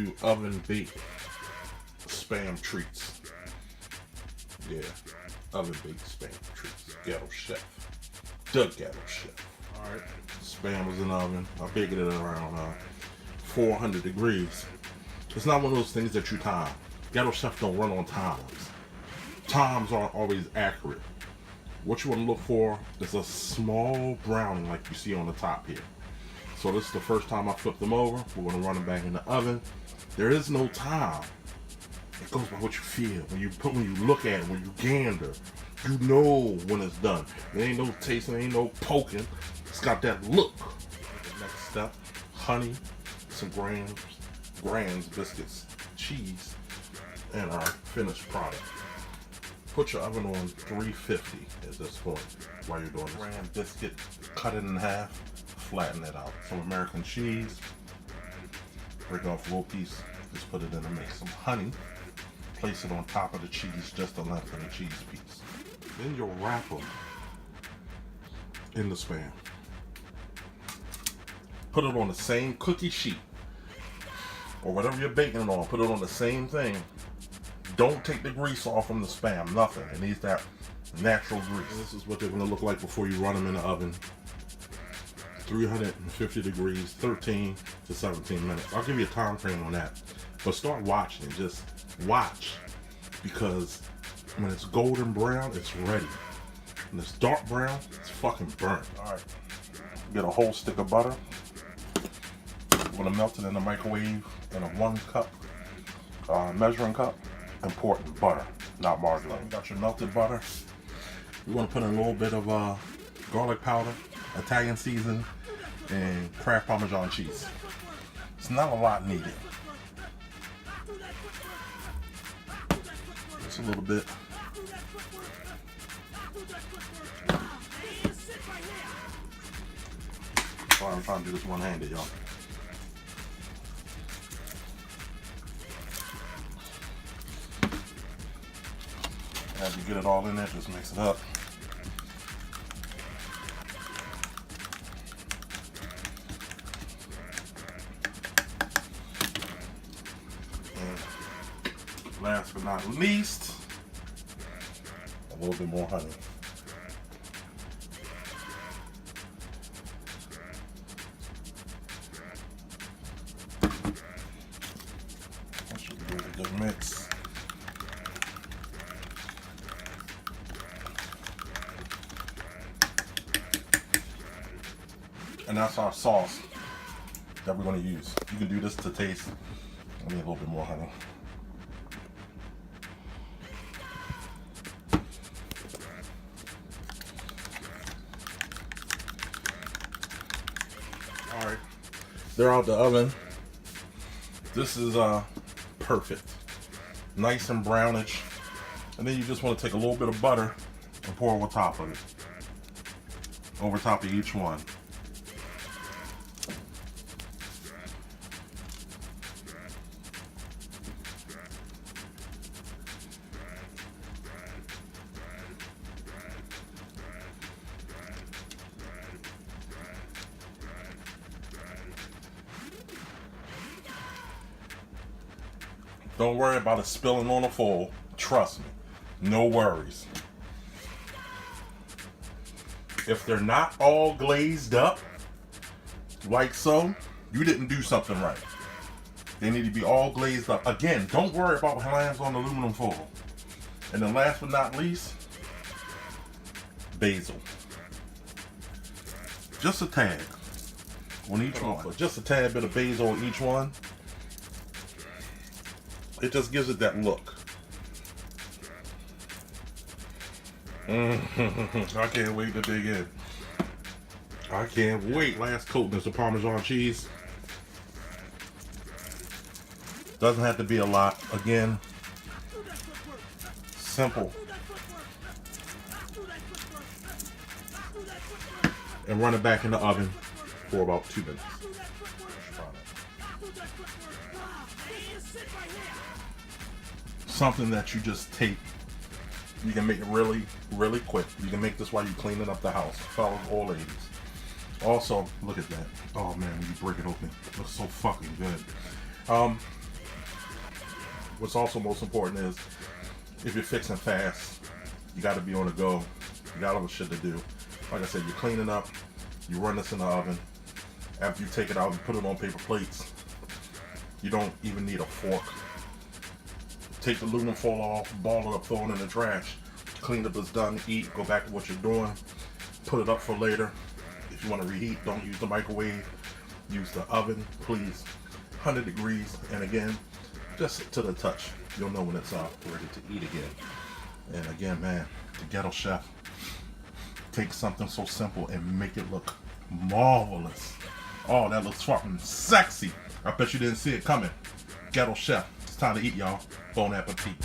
do oven baked Spam treats. Yeah, oven baked Spam treats. Ghetto Chef. The Ghetto Chef. Alright, Spam was in the oven. I baked it at around 400 degrees. It's not one of those things that you time. Ghetto Chef don't run on times. Times aren't always accurate. What you want to look for is a small browning like you see on the top here. So this is the first time I flip them over. We're going to run them back in the oven. There is no time. It goes by what you feel. When you look at it, when you gander, you know when it's done. There ain't no tasting, there ain't no poking. It's got that look. Next step, honey, some Grand's biscuits, cheese, and our finished product. Put your oven on 350 at this point while you're doing this. Grand biscuit, cut it in half, flatten it out. Some American cheese, break off a little piece, just put it in the mix. Some honey, place it on top of the cheese, just the length of the cheese piece. Then you'll wrap them in the Spam. Put it on the same cookie sheet, or whatever you're baking it on, put it on the same thing. Don't take the grease off from the Spam, nothing. It needs that natural grease. This is what they're gonna look like before you run them in the oven. 350 degrees, 13 to 17 minutes. I'll give you a time frame on that. But start watching, just watch. Because when it's golden brown, it's ready. When it's dark brown, it's fucking burnt. All right, get a whole stick of butter. We're gonna melt it in the microwave in a 1 cup measuring cup. Important, butter, not margarine. You got your melted butter. You want to put in a little bit of garlic powder, Italian season, and Kraft Parmesan cheese. It's not a lot needed. Just a little bit. Sorry, I'm trying to do this one-handed, y'all. As you get it all in there, just mix it up. And last but not least, a little bit more honey. That should give it a good mix. And that's our sauce that we're going to use. You can do this to taste. I need a little bit more honey. All right, they're out the oven. This is perfect, nice and brownish. And then you just want to take a little bit of butter and pour over top of it, over top of each one. Don't worry about it spilling on the foil. Trust me, no worries. If they're not all glazed up, like so, you didn't do something right. They need to be all glazed up. Again, don't worry about what lands on the aluminum foil. And then last but not least, basil. Just a tad on each one. Just a tad bit of basil on each one. It just gives it that look. I can't wait to dig in. I can't wait. Last coat, Mr. Parmesan cheese. Doesn't have to be a lot. Again, simple. And run it back in the oven for about 2 minutes. Something that you just take. You can make it really, really quick. You can make this while you're cleaning up the house, fellas or ladies. Also, look at that. Oh man, when you break it open, it looks so fucking good. what's also most important is if you're fixing fast, you got to be on the go. You got other shit to do. Like I said, you're cleaning up, you run this in the oven. After you take it out, you put it on paper plates. You don't even need a fork. Take the aluminum foil off, ball it up, throw it in the trash. Clean up is done, eat, go back to what you're doing. Put it up for later. If you want to reheat, don't use the microwave. Use the oven, please. 100 degrees, and again, just to the touch. You'll know when it's ready to eat again. And again, man, the Ghetto Chef takes something so simple and make it look marvelous. Oh, that looks fucking sexy. I bet you didn't see it coming. Ghetto Chef. It's time to eat, y'all. Bon appetit.